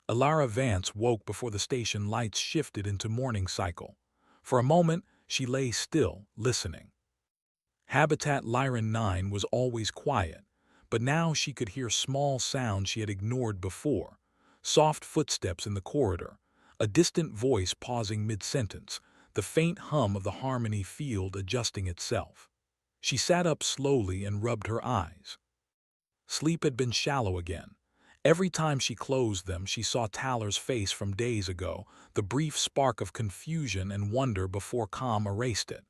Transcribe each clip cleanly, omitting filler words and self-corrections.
Alara Vance woke before the station lights shifted into morning cycle. For a moment, she lay still, listening. Habitat Lyran 9 was always quiet, but now she could hear small sounds she had ignored before. Soft footsteps in the corridor, a distant voice pausing mid-sentence, the faint hum of the harmony field adjusting itself. She sat up slowly and rubbed her eyes. Sleep had been shallow again. Every time she closed them, she saw Taller's face from days ago, the brief spark of confusion and wonder before calm erased it.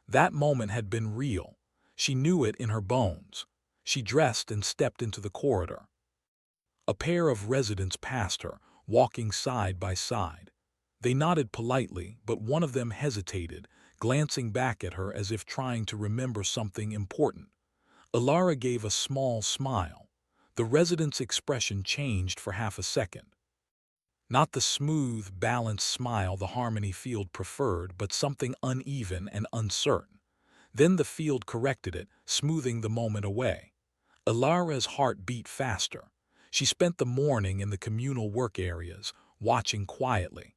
That moment had been real. She knew it in her bones. She dressed and stepped into the corridor. A pair of residents passed her, walking side by side. They nodded politely, but one of them hesitated, glancing back at her as if trying to remember something important. Alara gave a small smile. The resident's expression changed for half a second. Not the smooth, balanced smile the harmony field preferred, but something uneven and uncertain. Then the field corrected it, smoothing the moment away. Alara's heart beat faster. She spent the morning in the communal work areas, watching quietly.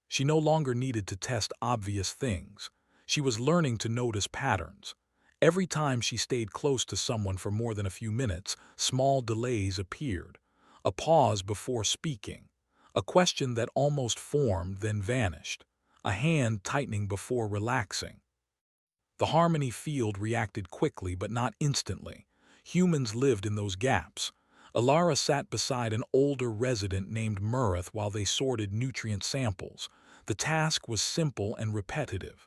She no longer needed to test obvious things. She was learning to notice patterns. Every time she stayed close to someone for more than a few minutes, small delays appeared. A pause before speaking. A question that almost formed then vanished. A hand tightening before relaxing. The harmony field reacted quickly but not instantly. Humans lived in those gaps. Alara sat beside an older resident named Murith while they sorted nutrient samples. The task was simple and repetitive.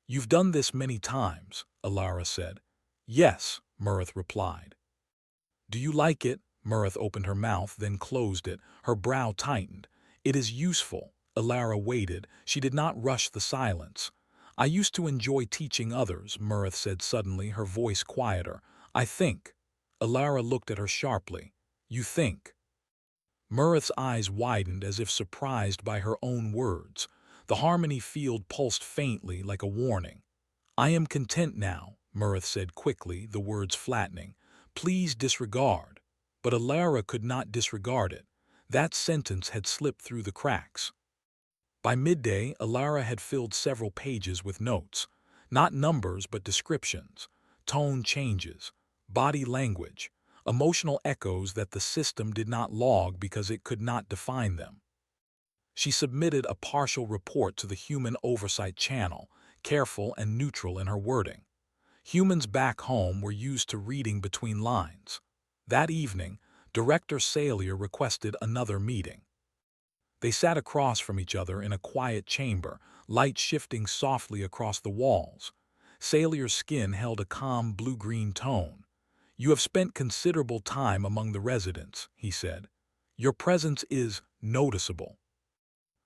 "You've done this many times," Alara said. "Yes," Murith replied. "Do you like it?" Murith opened her mouth, then closed it. Her brow tightened. "It is useful." Alara waited. She did not rush the silence. "I used to enjoy teaching others," Murith said suddenly, her voice quieter. "I think." Alara looked at her sharply. "You think?" Murith's eyes widened as if surprised by her own words. The harmony field pulsed faintly like a warning. "I am content now," Murith said quickly, the words flattening. "Please disregard." But Alara could not disregard it. That sentence had slipped through the cracks. By midday, Alara had filled several pages with notes. Not numbers, but descriptions. Tone changes. Body language. Emotional echoes that the system did not log because it could not define them. She submitted a partial report to the Human Oversight Channel, careful and neutral in her wording. Humans back home were used to reading between lines. That evening, Director Salier requested another meeting. They sat across from each other in a quiet chamber, light shifting softly across the walls. Salier's skin held a calm blue-green tone. "You have spent considerable time among the residents," he said. "Your presence is noticeable."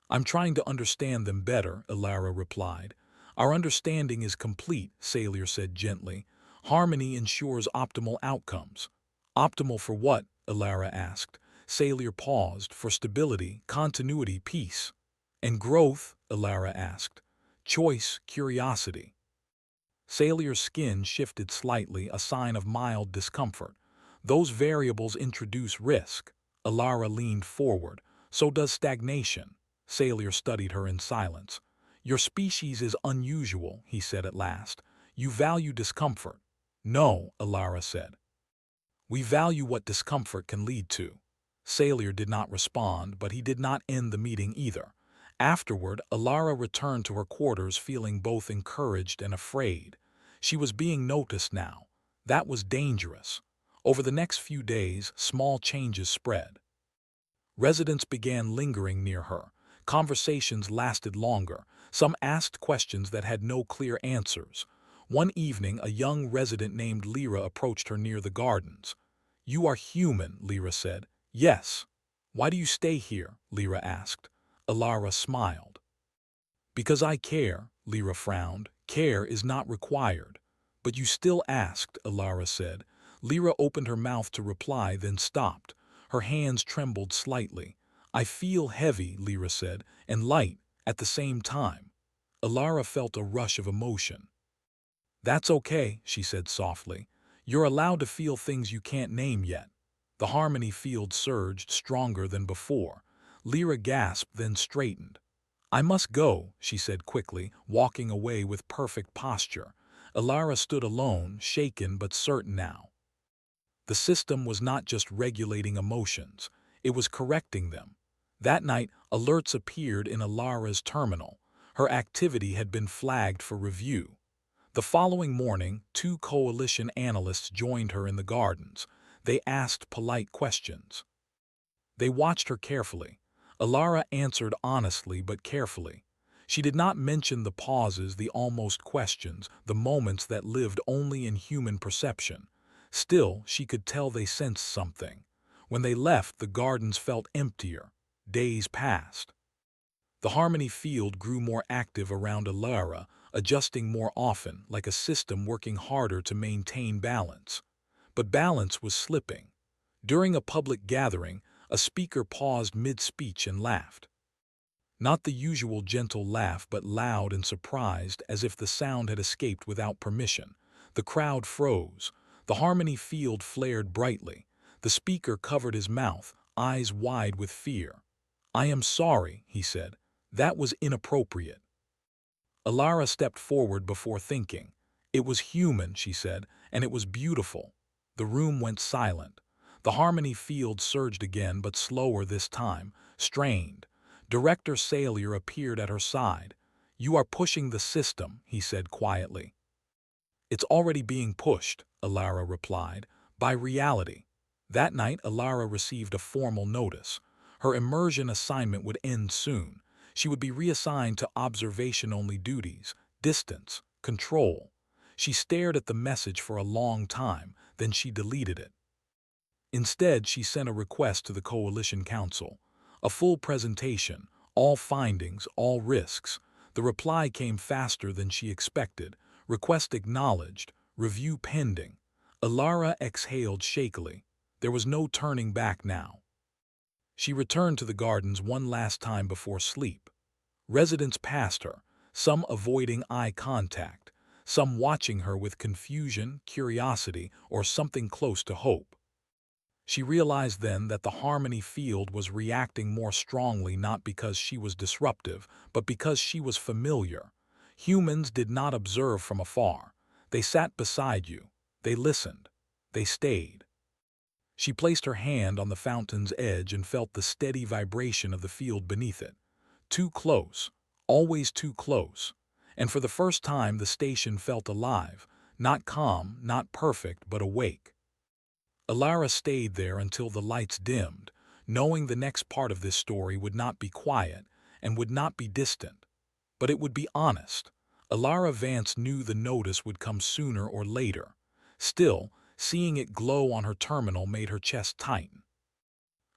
"I'm trying to understand them better," Alara replied. "Our understanding is complete," Salier said gently. "Harmony ensures optimal outcomes." "Optimal for what?" Alara asked. Salier paused. "For stability, continuity, peace." "And growth?" Alara asked. "Choice, curiosity." Salier's skin shifted slightly, a sign of mild discomfort. "Those variables introduce risk." Alara leaned forward. "So does stagnation." Salier studied her in silence. "Your species is unusual," he said at last. "You value discomfort." "No," Alara said. "We value what discomfort can lead to." Salier did not respond, but he did not end the meeting either. Afterward, Alara returned to her quarters feeling both encouraged and afraid. She was being noticed now. That was dangerous. Over the next few days, small changes spread. Residents began lingering near her. Conversations lasted longer. Some asked questions that had no clear answers. One evening, a young resident named Lyra approached her near the gardens. "You are human," Lyra said. "Yes." "Why do you stay here?" Lyra asked. Alara smiled. "Because I care," Lyra frowned. "Care is not required." "But you still asked," Alara said. Lyra opened her mouth to reply, then stopped. Her hands trembled slightly. "I feel heavy," Lyra said, "and light at the same time." Alara felt a rush of emotion. "That's okay," she said softly. "You're allowed to feel things you can't name yet." The harmony field surged stronger than before. Lyra gasped, then straightened. "I must go," she said quickly, walking away with perfect posture. Alara stood alone, shaken but certain now. The system was not just regulating emotions, it was correcting them. That night, alerts appeared in Alara's terminal. Her activity had been flagged for review. The following morning, 2 coalition analysts joined her in the gardens. They asked polite questions. They watched her carefully. Alara answered honestly but carefully. She did not mention the pauses, the almost questions, the moments that lived only in human perception. Still, she could tell they sensed something. When they left, the gardens felt emptier. Days passed. The harmony field grew more active around Alara, adjusting more often, like a system working harder to maintain balance. But balance was slipping. During a public gathering, a speaker paused mid-speech and laughed. Not the usual gentle laugh, but loud and surprised, as if the sound had escaped without permission. The crowd froze. The harmony field flared brightly. The speaker covered his mouth, eyes wide with fear. "I am sorry," he said. "That was inappropriate." Alara stepped forward before thinking. "It was human," she said, "and it was beautiful." The room went silent. The harmony field surged again, but slower this time, strained. Director Salier appeared at her side. "You are pushing the system," he said quietly. "It's already being pushed," Alara replied, "by reality." That night, Alara received a formal notice. Her immersion assignment would end soon. She would be reassigned to observation-only duties, distance, control. She stared at the message for a long time, then she deleted it. Instead, she sent a request to the Coalition Council. A full presentation, all findings, all risks. The reply came faster than she expected. Request acknowledged, review pending. Alara exhaled shakily. There was no turning back now. She returned to the gardens one last time before sleep. Residents passed her, some avoiding eye contact, some watching her with confusion, curiosity, or something close to hope. She realized then that the harmony field was reacting more strongly, not because she was disruptive, but because she was familiar. Humans did not observe from afar. They sat beside you. They listened. They stayed. She placed her hand on the fountain's edge and felt the steady vibration of the field beneath it. Too close, always too close. And for the first time, the station felt alive, not calm, not perfect, but awake. Alara stayed there until the lights dimmed, knowing the next part of this story would not be quiet and would not be distant. But it would be honest. Alara Vance knew the notice would come sooner or later. Still, seeing it glow on her terminal made her chest tighten.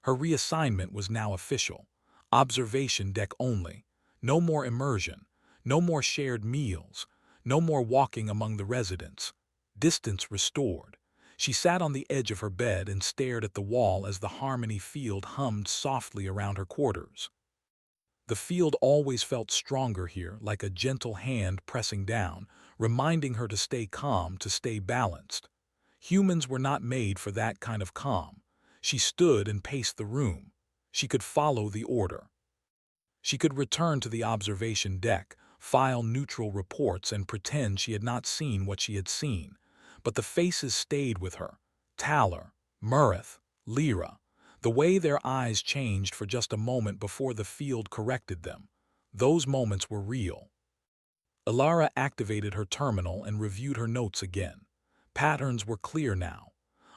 Her reassignment was now official. Observation deck only. No more immersion. No more shared meals. No more walking among the residents. Distance restored. She sat on the edge of her bed and stared at the wall as the harmony field hummed softly around her quarters. The field always felt stronger here, like a gentle hand pressing down, reminding her to stay calm, to stay balanced. Humans were not made for that kind of calm. She stood and paced the room. She could follow the order. She could return to the observation deck, file neutral reports, and pretend she had not seen what she had seen. But the faces stayed with her. Taller, Murith, Lyra. The way their eyes changed for just a moment before the field corrected them. Those moments were real. Alara activated her terminal and reviewed her notes again. Patterns were clear now.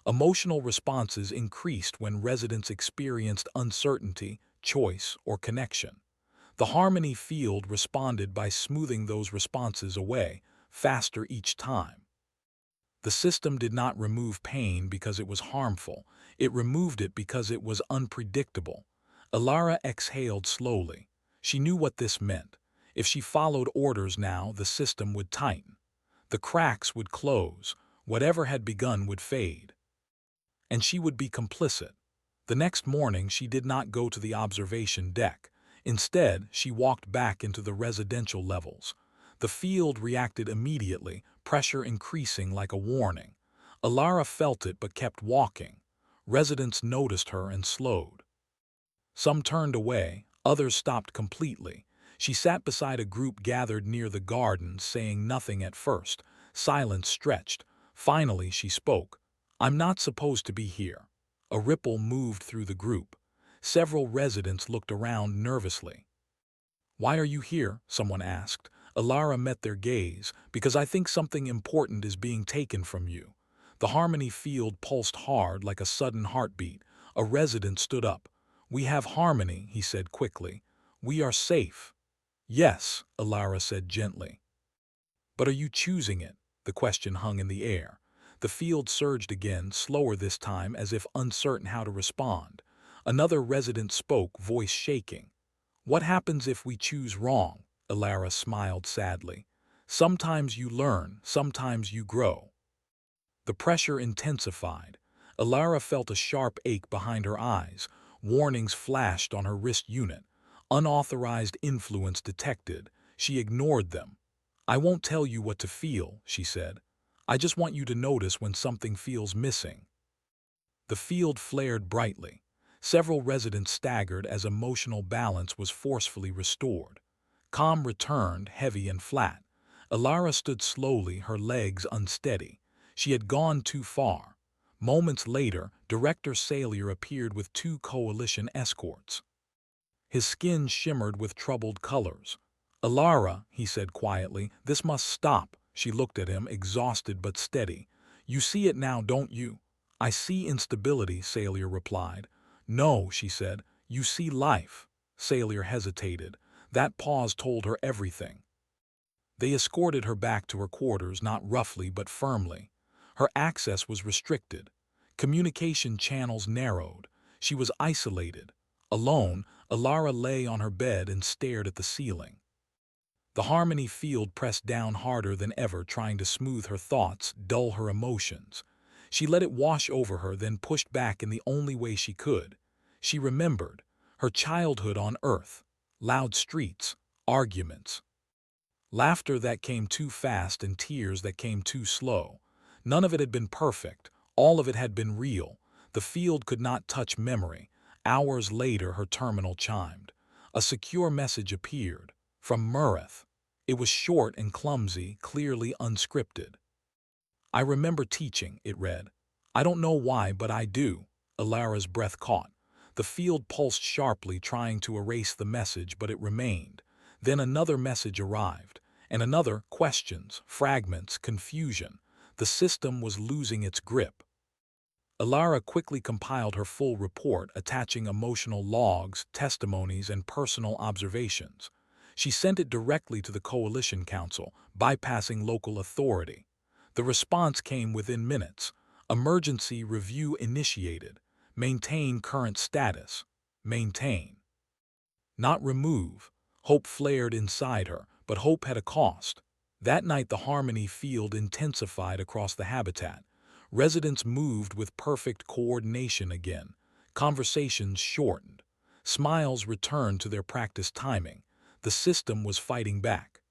Emotional responses increased when residents experienced uncertainty, choice, or connection. The harmony field responded by smoothing those responses away, faster each time. The system did not remove pain because it was harmful. It removed it because it was unpredictable. Alara exhaled slowly. She knew what this meant. If she followed orders now, the system would tighten. The cracks would close. Whatever had begun would fade. And she would be complicit. The next morning, she did not go to the observation deck. Instead, she walked back into the residential levels. The field reacted immediately, pressure increasing like a warning. Alara felt it but kept walking. Residents noticed her and slowed. Some turned away, others stopped completely. She sat beside a group gathered near the garden, saying nothing at first. Silence stretched. Finally, she spoke. "I'm not supposed to be here." A ripple moved through the group. Several residents looked around nervously. "Why are you here?" someone asked. Alara met their gaze. "Because I think something important is being taken from you." The harmony field pulsed hard like a sudden heartbeat. A resident stood up. "We have harmony," he said quickly. "We are safe." "Yes," Alara said gently. "But are you choosing it?" The question hung in the air. The field surged again, slower this time, as if uncertain how to respond. Another resident spoke, voice shaking. "What happens if we choose wrong?" Alara smiled sadly. "Sometimes you learn, sometimes you grow." The pressure intensified. Alara felt a sharp ache behind her eyes. Warnings flashed on her wrist unit. Unauthorized influence detected. She ignored them. "I won't tell you what to feel," she said. "I just want you to notice when something feels missing." The field flared brightly. Several residents staggered as emotional balance was forcefully restored. Calm returned, heavy and flat. Alara stood slowly, her legs unsteady. She had gone too far. Moments later, Director Salier appeared with 2 coalition escorts. His skin shimmered with troubled colors. "Alara," he said quietly, "this must stop." She looked at him, exhausted but steady. "You see it now, don't you?" "I see instability," Salier replied. "No," she said, "you see life." Salier hesitated. That pause told her everything. They escorted her back to her quarters, not roughly but firmly. Her access was restricted. Communication channels narrowed. She was isolated. Alone, Alara lay on her bed and stared at the ceiling. The harmony field pressed down harder than ever, trying to smooth her thoughts, dull her emotions. She let it wash over her, then pushed back in the only way she could. She remembered her childhood on Earth, loud streets, arguments, laughter that came too fast and tears that came too slow. None of it had been perfect. All of it had been real. The field could not touch memory. Hours later, her terminal chimed. A secure message appeared. From Murreth. It was short and clumsy, clearly unscripted. "I remember teaching," it read. "I don't know why, but I do." Alara's breath caught. The field pulsed sharply, trying to erase the message, but it remained. Then another message arrived, and another. Questions, fragments, confusion. The system was losing its grip. Alara quickly compiled her full report, attaching emotional logs, testimonies, and personal observations. She sent it directly to the Coalition Council, bypassing local authority. The response came within minutes. "Emergency review initiated. Maintain current status." Maintain. Not remove. Hope flared inside her, but hope had a cost. That night the harmony field intensified across the habitat. Residents moved with perfect coordination again. Conversations shortened. Smiles returned to their practiced timing. The system was fighting back.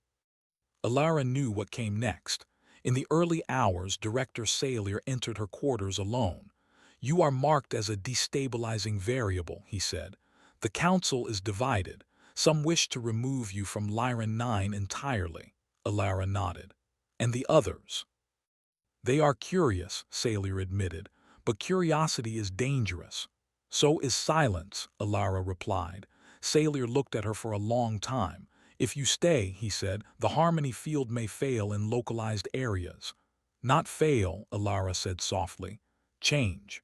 Alara knew what came next. In the early hours, Director Salier entered her quarters alone. "You are marked as a destabilizing variable," he said. "The council is divided. Some wish to remove you from Lyran 9 entirely." Alara nodded. "And the others?" "They are curious," Salier admitted, "but curiosity is dangerous." "So is silence," Alara replied. Salier looked at her for a long time. "If you stay," he said, "the harmony field may fail in localized areas." "Not fail," Alara said softly. "Change."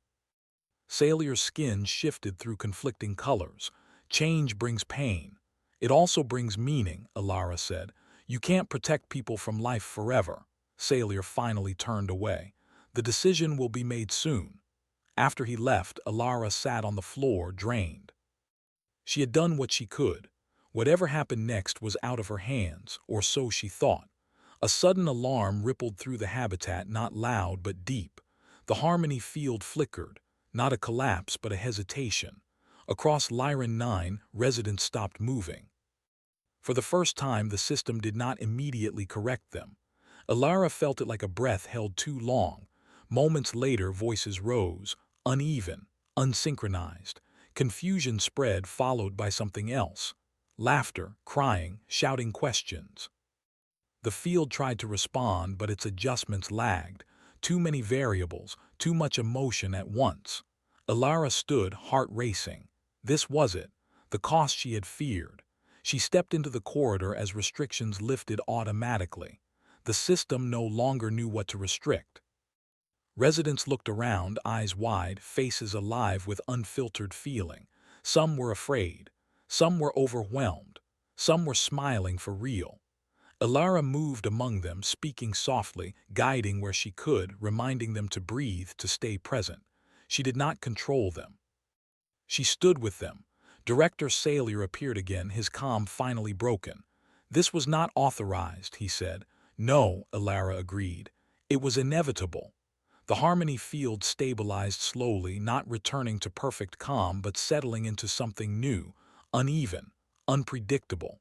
Salier's skin shifted through conflicting colors. "Change brings pain. It also brings meaning," Alara said. "You can't protect people from life forever." Salier finally turned away. "The decision will be made soon." After he left, Alara sat on the floor, drained. She had done what she could. Whatever happened next was out of her hands, or so she thought. A sudden alarm rippled through the habitat, not loud but deep. The harmony field flickered, not a collapse but a hesitation. Across Lyran 9, residents stopped moving. For the first time, the system did not immediately correct them. Alara felt it like a breath held too long. Moments later, voices rose, uneven, unsynchronized. Confusion spread, followed by something else. Laughter, crying, shouting questions. The field tried to respond, but its adjustments lagged. Too many variables, too much emotion at once. Alara stood, heart racing. This was it, the cost she had feared. She stepped into the corridor as restrictions lifted automatically. The system no longer knew what to restrict. Residents looked around, eyes wide, faces alive with unfiltered feeling. Some were afraid. Some were overwhelmed. Some were smiling for real. Alara moved among them, speaking softly, guiding where she could, reminding them to breathe, to stay present. She did not control them. She stood with them. Director Salier appeared again, his calm finally broken. "This was not authorized," he said. "No," Alara agreed. "It was inevitable." The harmony field stabilized slowly, not returning to perfect calm but settling into something new, uneven, unpredictable.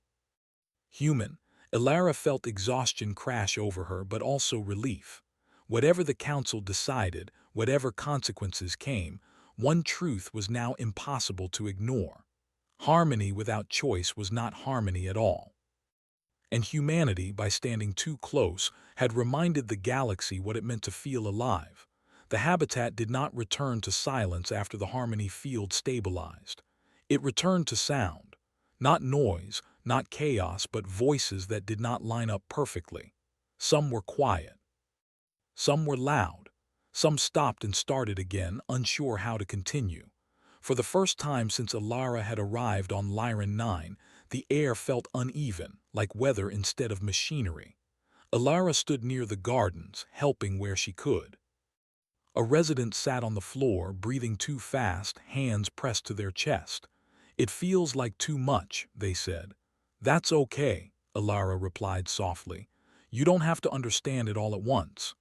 Human. Alara felt exhaustion crash over her, but also relief. Whatever the council decided, whatever consequences came, one truth was now impossible to ignore. Harmony without choice was not harmony at all. And humanity, by standing too close, had reminded the galaxy what it meant to feel alive. The habitat did not return to silence after the harmony field stabilized. It returned to sound. Not noise, not chaos, but voices that did not line up perfectly. Some were quiet. Some were loud. Some stopped and started again, unsure how to continue. For the first time since Alara had arrived on Lyran 9, the air felt uneven, like weather instead of machinery. Alara stood near the gardens, helping where she could. A resident sat on the floor, breathing too fast, hands pressed to their chest. "It feels like too much," they said. "That's okay," Alara replied softly. "You don't have to understand it all at once."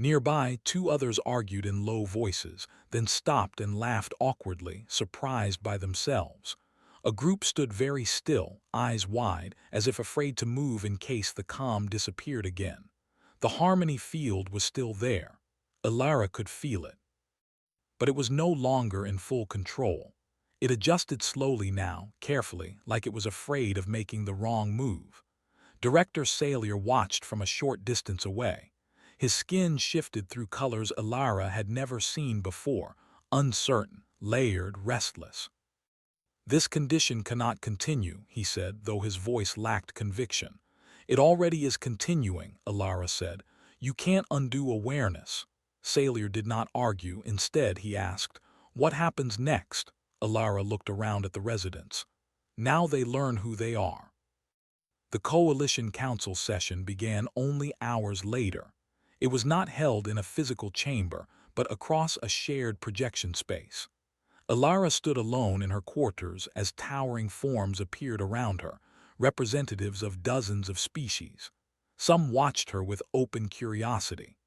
Nearby, two others argued in low voices, then stopped and laughed awkwardly, surprised by themselves. A group stood very still, eyes wide, as if afraid to move in case the calm disappeared again. The harmony field was still there. Alara could feel it. But it was no longer in full control. It adjusted slowly now, carefully, like it was afraid of making the wrong move. Director Salier watched from a short distance away. His skin shifted through colors Alara had never seen before, uncertain, layered, restless. "This condition cannot continue," he said, though his voice lacked conviction. "It already is continuing," Alara said. "You can't undo awareness." Salier did not argue. Instead, he asked, "What happens next?" Alara looked around at the residents. "Now they learn who they are." The Coalition Council session began only hours later. It was not held in a physical chamber, but across a shared projection space. Alara stood alone in her quarters as towering forms appeared around her, representatives of dozens of species. Some watched her with open curiosity.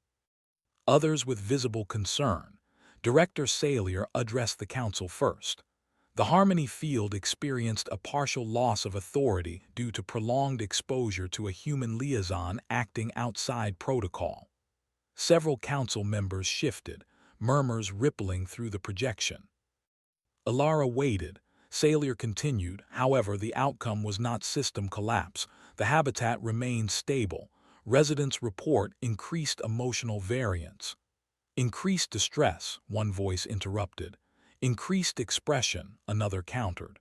Others with visible concern. Director Salier addressed the council first. The harmony field experienced a partial loss of authority due to prolonged exposure to a human liaison acting outside protocol. Several council members shifted, murmurs rippling through the projection. Alara waited. Salier continued. However, the outcome was not system collapse. The habitat remained stable. Residents report increased emotional variance. "Increased distress," one voice interrupted. "Increased expression," another countered.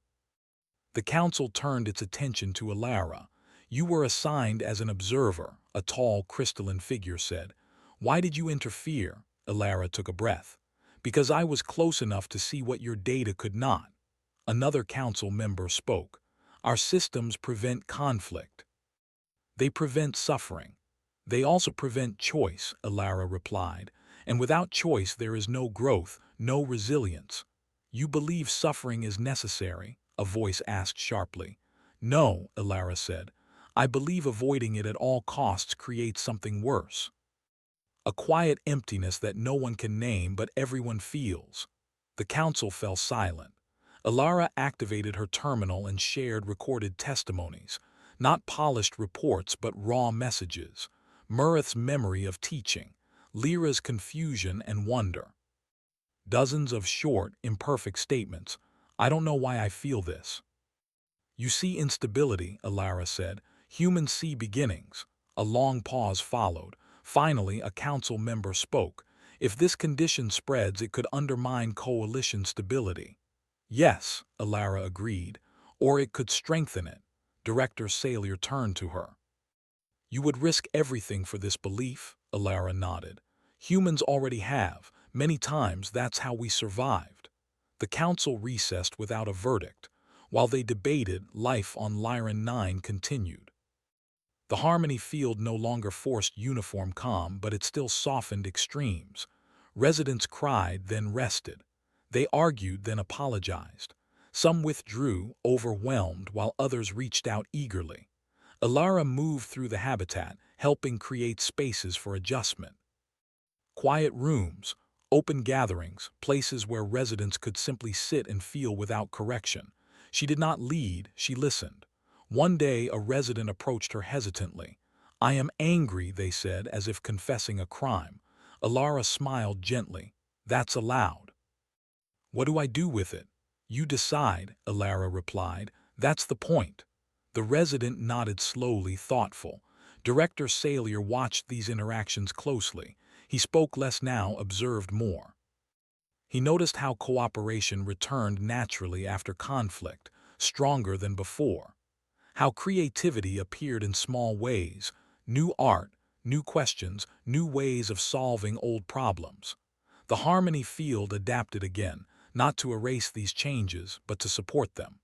The council turned its attention to Alara. "You were assigned as an observer," a tall, crystalline figure said. "Why did you interfere?" Alara took a breath. "Because I was close enough to see what your data could not." Another council member spoke. "Our systems prevent conflict. They prevent suffering. They also prevent choice," Alara replied. "And without choice there is no growth, no resilience." "You believe suffering is necessary?" a voice asked sharply. "No," Alara said. "I believe avoiding it at all costs creates something worse. A quiet emptiness that no one can name but everyone feels." The council fell silent. Alara activated her terminal and shared recorded testimonies. Not polished reports but raw messages. Murith's memory of teaching. Lyra's confusion and wonder. Dozens of short, imperfect statements. I don't know why I feel this. You see instability, Alara said. Humans see beginnings. A long pause followed. Finally, a council member spoke. If this condition spreads, it could undermine coalition stability. Yes, Alara agreed. Or it could strengthen it. Director Salier turned to her. You would risk everything for this belief, Alara nodded. Humans already have. Many times that's how we survived. The council recessed without a verdict. While they debated, life on Lyran 9 continued. The Harmony field no longer forced uniform calm, but it still softened extremes. Residents cried, then rested. They argued, then apologized. Some withdrew, overwhelmed, while others reached out eagerly. Alara moved through the habitat, helping create spaces for adjustment. Quiet rooms, open gatherings, places where residents could simply sit and feel without correction. She did not lead, she listened. One day, a resident approached her hesitantly. I am angry, they said, as if confessing a crime. Alara smiled gently. That's allowed. What do I do with it? You decide, Alara replied. That's the point. The resident nodded slowly, thoughtful. Director Salier watched these interactions closely. He spoke less now, observed more. He noticed how cooperation returned naturally after conflict, stronger than before. How creativity appeared in small ways, new art, new questions, new ways of solving old problems. The Harmony field adapted again, not to erase these changes, but to support them.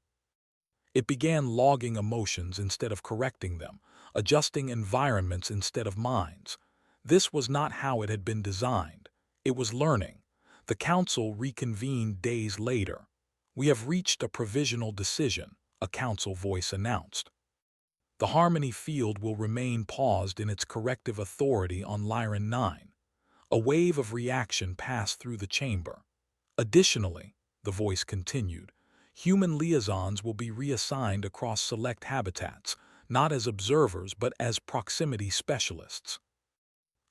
It began logging emotions instead of correcting them, adjusting environments instead of minds. This was not how it had been designed. It was learning. The council reconvened days later. We have reached a provisional decision, a council voice announced. The Harmony field will remain paused in its corrective authority on Lyran 9. A wave of reaction passed through the chamber. Additionally, the voice continued, human liaisons will be reassigned across select habitats, not as observers but as proximity specialists.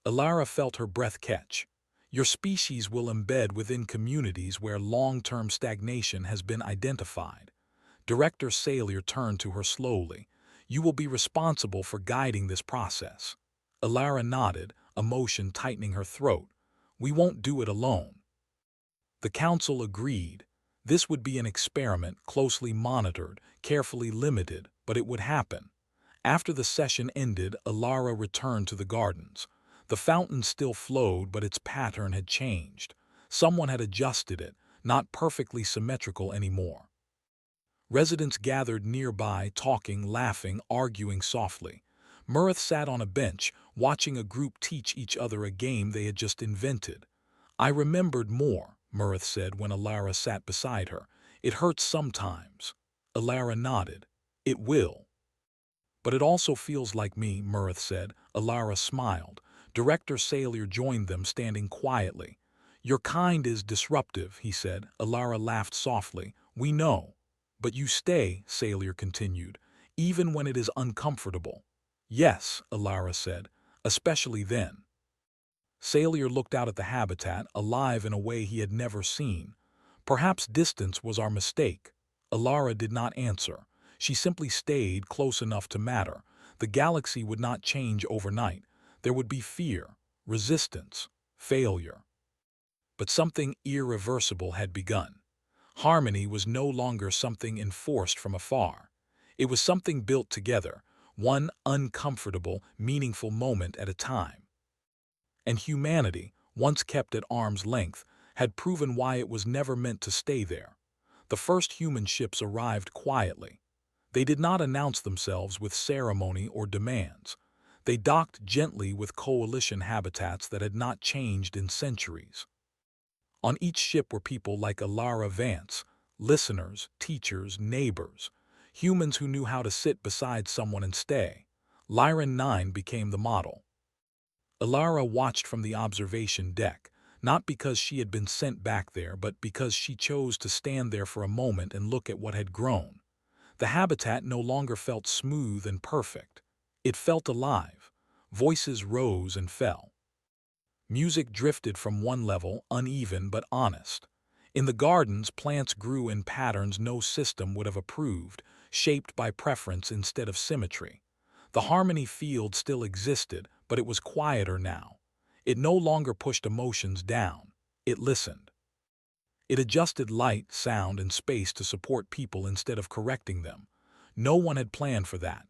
Alara felt her breath catch. Your species will embed within communities where long-term stagnation has been identified. Director Salier turned to her slowly. You will be responsible for guiding this process. Alara nodded, emotion tightening her throat. We won't do it alone. The council agreed. This would be an experiment, closely monitored, carefully limited, but it would happen. After the session ended, Alara returned to the gardens. The fountain still flowed, but its pattern had changed. Someone had adjusted it, not perfectly symmetrical anymore. Residents gathered nearby, talking, laughing, arguing softly. Murith sat on a bench, watching a group teach each other a game they had just invented. I remembered more, Murith said when Alara sat beside her. It hurts sometimes. Alara nodded. It will. But it also feels like me, Murith said. Alara smiled. Director Salier joined them, standing quietly. Your kind is disruptive, he said. Alara laughed softly. We know. But you stay, Salier continued, even when it is uncomfortable. Yes, Alara said, especially then. Salier looked out at the habitat, alive in a way he had never seen. Perhaps distance was our mistake. Alara did not answer. She simply stayed close enough to matter. The galaxy would not change overnight. There would be fear, resistance, failure. But something irreversible had begun. Harmony was no longer something enforced from afar. It was something built together, one uncomfortable, meaningful moment at a time. And humanity, once kept at arm's length, had proven why it was never meant to stay there. The first human ships arrived quietly. They did not announce themselves with ceremony or demands. They docked gently with coalition habitats that had not changed in centuries. On each ship were people like Alara Vance, listeners, teachers, neighbors, humans who knew how to sit beside someone and stay. Lyran 9 became the model. Alara watched from the observation deck, not because she had been sent back there, but because she chose to stand there for a moment and look at what had grown. The habitat no longer felt smooth and perfect. It felt alive. Voices rose and fell. Music drifted from one level, uneven but honest. In the gardens, plants grew in patterns no system would have approved, shaped by preference instead of symmetry. The harmony field still existed, but it was quieter now. It no longer pushed emotions down. It listened. It adjusted light, sound, and space to support people instead of correcting them. No one had planned for that.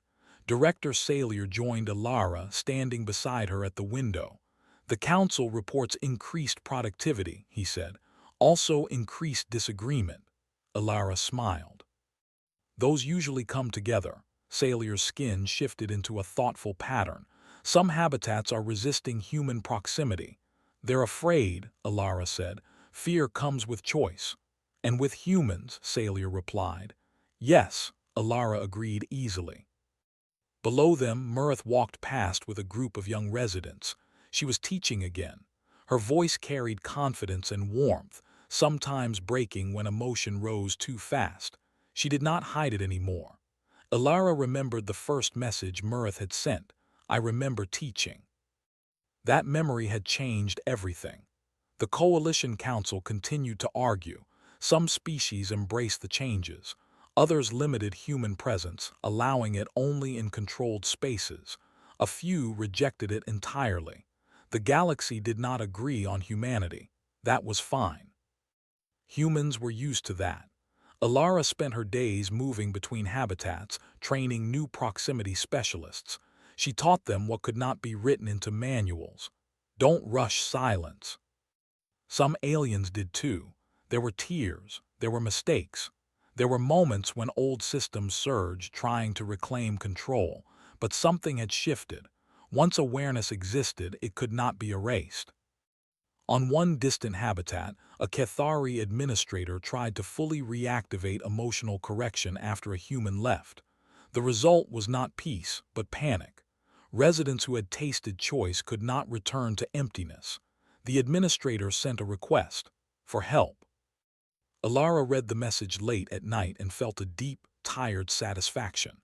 Director Salier joined Alara, standing beside her at the window. The council reports increased productivity, he said. Also increased disagreement. Alara smiled. Those usually come together. Salier's skin shifted into a thoughtful pattern. Some habitats are resisting human proximity. They're afraid, Alara said. Fear comes with choice. And with humans, Salier replied. Yes, Alara agreed easily. Below them, Mirth walked past with a group of young residents. She was teaching again. Her voice carried confidence and warmth, sometimes breaking when emotion rose too fast. She did not hide it anymore. Alara remembered the first message Mirth had sent. I remember teaching. That memory had changed everything. The Coalition Council continued to argue. Some species embraced the changes. Others limited human presence, allowing it only in controlled spaces. A few rejected it entirely. The galaxy did not agree on humanity. That was fine. Humans were used to that. Alara spent her days moving between habitats, training new proximity specialists. She taught them what could not be written into manuals. Don't rush silence. Some aliens did too. There were tears. There were mistakes. There were moments when old systems surged, trying to reclaim control. But something had shifted. Once awareness existed, it could not be erased. On one distant habitat, a Cathari administrator tried to fully reactivate emotional correction after a human left. The result was not peace, but panic. Residents who had tasted choice could not return to emptiness. The administrator sent a request for help. Alara read the message late at night and felt a deep, tired satisfaction.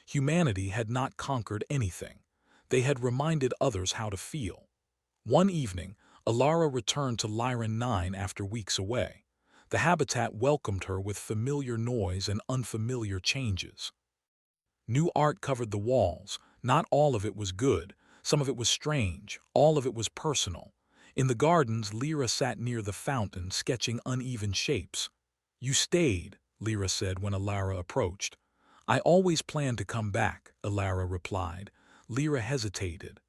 Humanity had not conquered anything. They had reminded others how to feel. One evening, Alara returned to Lyran 9 after weeks away. The habitat welcomed her with familiar noise and unfamiliar changes. New art covered the walls. Not all of it was good. Some of it was strange. All of it was personal. In the gardens, Lyra sat near the fountain, sketching uneven shapes. You stayed, Lyra said when Alara approached. I always planned to come back, Alara replied. Lyra hesitated.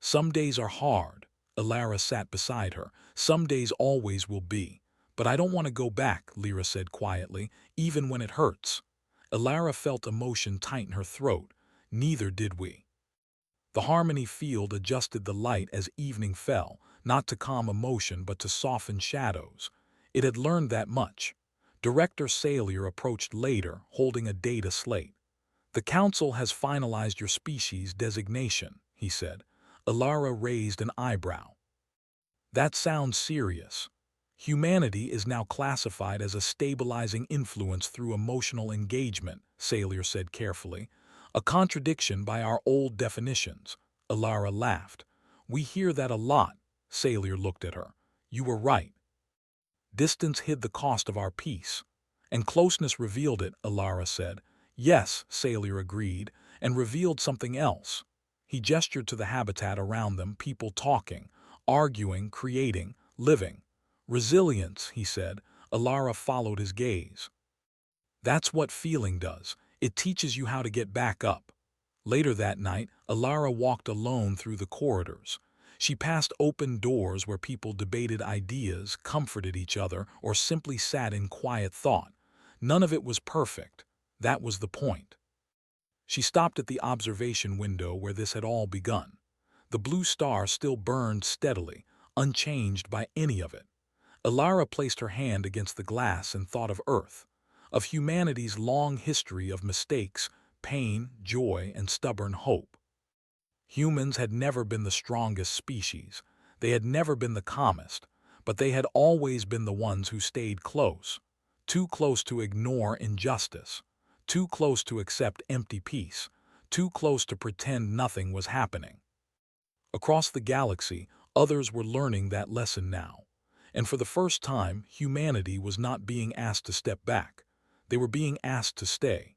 Some days are hard. Alara sat beside her. Some days always will be. But I don't want to go back, Lyra said quietly, even when it hurts. Alara felt emotion tighten her throat. Neither did we. The harmony field adjusted the light as evening fell, not to calm emotion but to soften shadows. It had learned that much. Director Salier approached later, holding a data slate. The council has finalized your species designation, he said. Alara raised an eyebrow. That sounds serious. Humanity is now classified as a stabilizing influence through emotional engagement, Salier said carefully. A contradiction by our old definitions. Alara laughed. We hear that a lot. Salier looked at her. You were right. Distance hid the cost of our peace. And closeness revealed it, Alara said. Yes, Salier agreed, and revealed something else. He gestured to the habitat around them, people talking, arguing, creating, living. Resilience, he said. Alara followed his gaze. That's what feeling does. It teaches you how to get back up. Later that night, Alara walked alone through the corridors. She passed open doors where people debated ideas, comforted each other, or simply sat in quiet thought. None of it was perfect. That was the point. She stopped at the observation window where this had all begun. The blue star still burned steadily, unchanged by any of it. Alara placed her hand against the glass and thought of Earth, of humanity's long history of mistakes, pain, joy, and stubborn hope. Humans had never been the strongest species. They had never been the calmest, but they had always been the ones who stayed close. Too close to ignore injustice. Too close to accept empty peace. Too close to pretend nothing was happening. Across the galaxy, Others were learning that lesson now. And for the first time, humanity was not being asked to step back. They were being asked to stay.